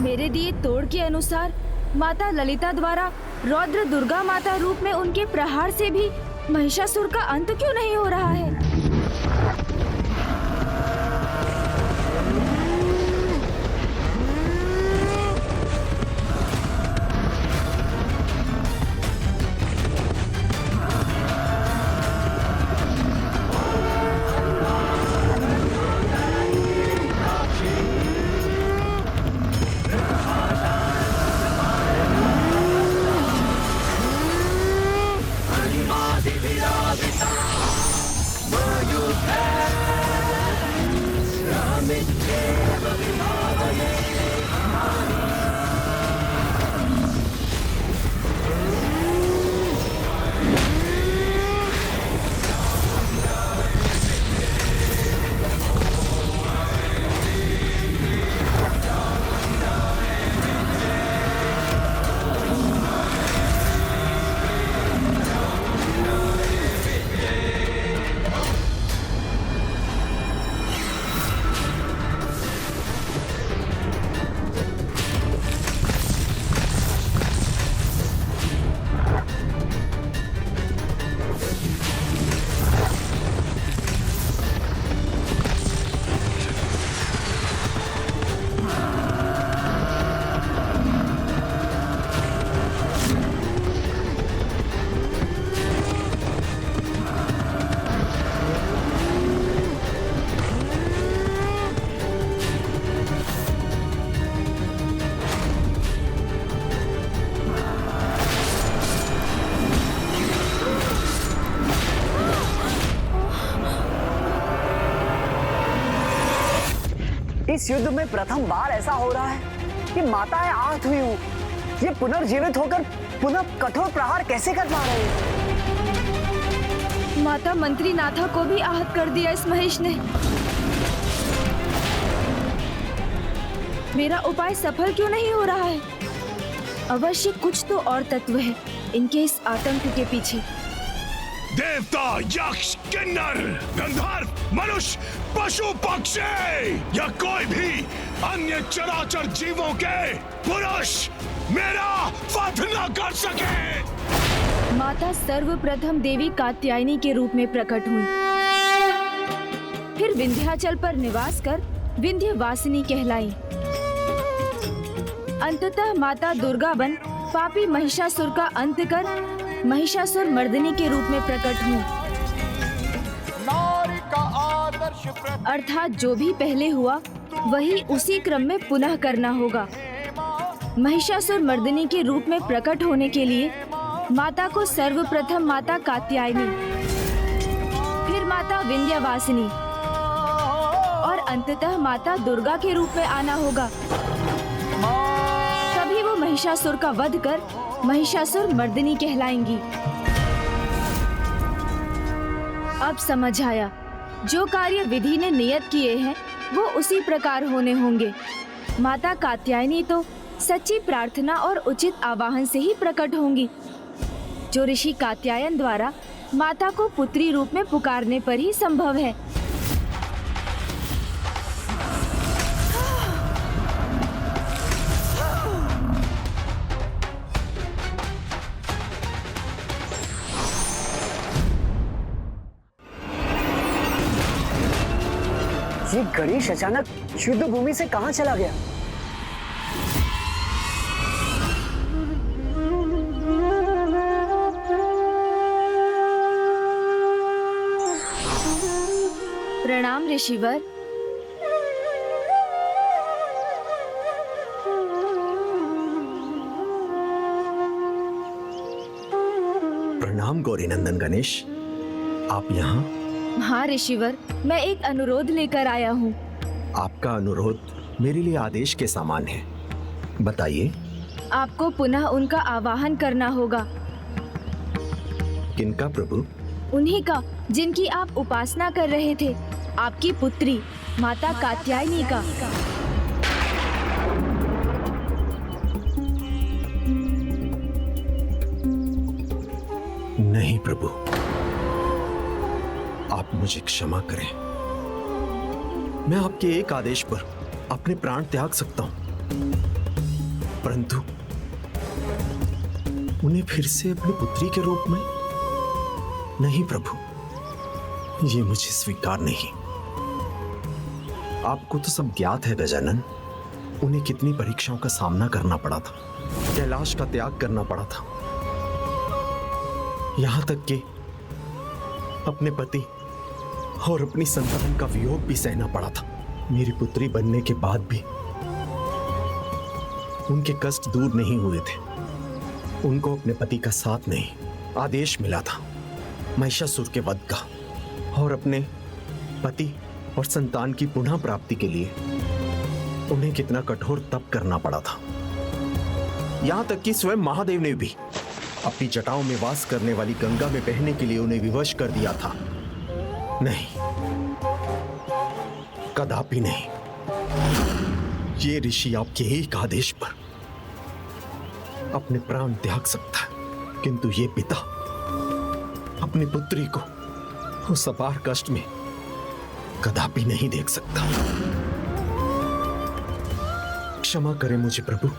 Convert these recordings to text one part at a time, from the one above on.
मेरे दिए तोड़ के अनुसार माता ललिता द्वारा रौद्र दुर्गा माता रूप में उनके प्रहार से भी महिषासुर का अंत क्यों नहीं हो रहा है? इस युद्ध में प्रथम बार ऐसा हो रहा है कि माताएं आहत हुई हूं। ये पुनर्जीवित होकर पुनः कठोर प्रहार कैसे कर पा रहे हैं? माता मंत्री नाथा को भी आहत कर दिया इस महेश ने। मेरा उपाय सफल क्यों नहीं हो रहा है? अवश्य कुछ तो और तत्व है इनके इस आतंक के पीछे। देवता, यक्ष, किन्नर, गंधर्व, मनुष्य, पशु, पक्षी या कोई भी अन्य चराचर जीवों के पुरुष मेरा वध न कर सके। माता सर्वप्रथम देवी कात्यायनी के रूप में प्रकट हुई, फिर विंध्याचल पर निवास कर विंध्यवासिनी कहलाई। अंततः माता दुर्गा बन पापी महिषासुर का अंत कर महिषासुर मर्दिनी के रूप में प्रकट हुई। अर्थात जो भी पहले हुआ वही उसी क्रम में पुनः करना होगा। महिषासुर मर्दिनी के रूप में प्रकट होने के लिए माता को सर्वप्रथम माता कात्यायनी, फिर माता विंध्यवासिनी और अंततः माता दुर्गा के रूप में आना होगा। तभी वो महिषासुर का वध कर महिषासुर मर्दिनी कहलाएंगी। अब समझ आया, जो कार्य विधि ने नियत किए हैं वो उसी प्रकार होने होंगे। माता कात्यायनी तो सच्ची प्रार्थना और उचित आवाहन से ही प्रकट होंगी, जो ऋषि कात्यायन द्वारा माता को पुत्री रूप में पुकारने पर ही संभव है। ये गणेश अचानक युद्ध भूमि से कहां चला गया? प्रणाम ऋषिवर। प्रणाम गौरी नंदन गणेश, आप यहाँ? हाँ ऋषिवर, मैं एक अनुरोध लेकर आया हूँ। आपका अनुरोध मेरे लिए आदेश के समान है, बताइए। आपको पुनः उनका आवाहन करना होगा। किनका प्रभु? उन्हीं का जिनकी आप उपासना कर रहे थे, आपकी पुत्री माता कात्यायनी का। नहीं प्रभु, आप मुझे क्षमा करें। मैं आपके एक आदेश पर अपने प्राण त्याग सकता हूं। परंतु उन्हें फिर से अपनी पुत्री के रूप में? नहीं प्रभु, ये मुझे स्वीकार नहीं। आपको तो सब ज्ञात है गजानन, उन्हें कितनी परीक्षाओं का सामना करना पड़ा था, कैलाश का त्याग करना पड़ा था, यहां तक कि अपने पति और अपनी संतान का वियोग भी सहना पड़ा था। मेरी पुत्री बनने के बाद भी उनके कष्ट दूर नहीं हुए थे। उनको अपने पति का साथ नहीं, आदेश मिला था महिषासुर के वध का, और अपने पति और संतान की पुनः प्राप्ति के लिए उन्हें कितना कठोर तप करना पड़ा था। यहां तक कि स्वयं महादेव ने भी अपनी जटाओं में वास करने वाली गंगा में बहने के लिए उन्हें विवश कर दिया था। नहीं, कदापि नहीं। ये ऋषि आपके एक आदेश पर अपने प्राण त्याग सकता है, किंतु ये पिता अपनी पुत्री को उस अपार कष्ट में कदापि नहीं देख सकता। क्षमा करें मुझे प्रभु।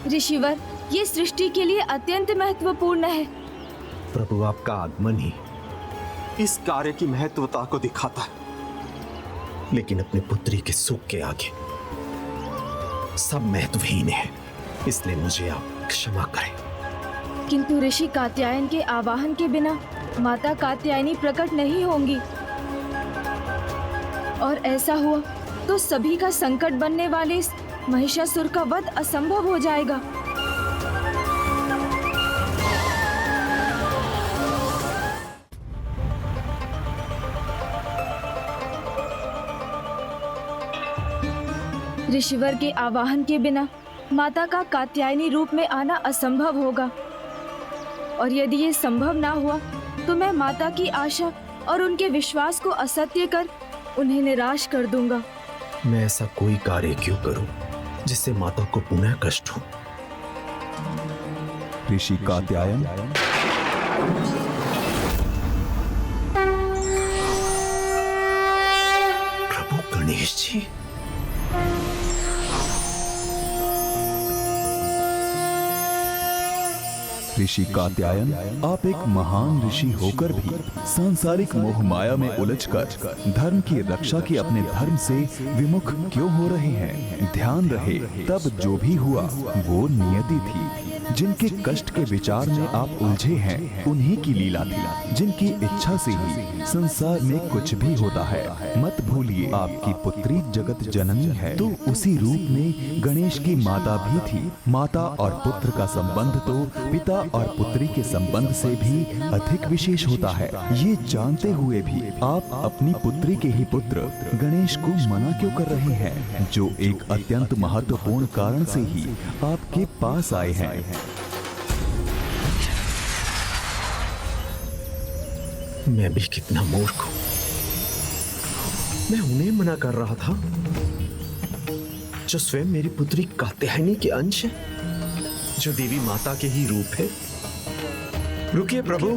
ऋषिवर, ये सृष्टि के लिए अत्यंत महत्वपूर्ण है। प्रभु, आपका आगमन ही इस कार्य की महत्वता को दिखाता है, लेकिन अपनी पुत्री के सुख के आगे सब महत्वहीन है, इसलिए मुझे आप क्षमा करें। किंतु ऋषि कात्यायन के आवाहन के बिना माता कात्यायनी प्रकट नहीं होंगी, और ऐसा हुआ तो सभी का संकट बनने वाले इस महिषासुर का वध असंभव हो जाएगा। ऋषिवर के आवाहन के बिना माता का कात्यायनी रूप में आना असंभव होगा, और यदि ये संभव ना हुआ तो मैं माता की आशा और उनके विश्वास को असत्य कर उन्हें निराश कर दूंगा। मैं ऐसा कोई कार्य क्यों करूं जिससे माता को पुनः कष्ट हो? ऋषि कात्यायन प्रभु गणेश जी, ऋषि कात्यायन, आप एक महान ऋषि होकर भी सांसारिक मोह माया में उलझकर धर्म की रक्षा के अपने धर्म से विमुख क्यों हो रहे हैं? ध्यान रहे, तब जो भी हुआ वो नियति थी। जिनके कष्ट के विचार में आप उलझे हैं उन्हीं की लीला थी। जिनकी इच्छा से ही संसार में कुछ भी होता है। मत भूलिए, आपकी पुत्री जगत जननी है, तो उसी रूप में गणेश की माता भी थी। माता और पुत्र का संबंध तो पिता और पुत्री के संबंध से भी अधिक विशेष होता है। ये जानते हुए भी आप अपनी पुत्री के ही पुत्र गणेश को मना क्यों कर रहे हैं, जो एक अत्यंत महत्वपूर्ण कारण से ही आपके पास आए हैं? मैं भी कितना मूर्ख हूं। मैं उन्हें मना कर रहा था जो स्वयं मेरी पुत्री कात्यायनी के अंश है, जो देवी माता के ही रूप है। रुकिए प्रभु,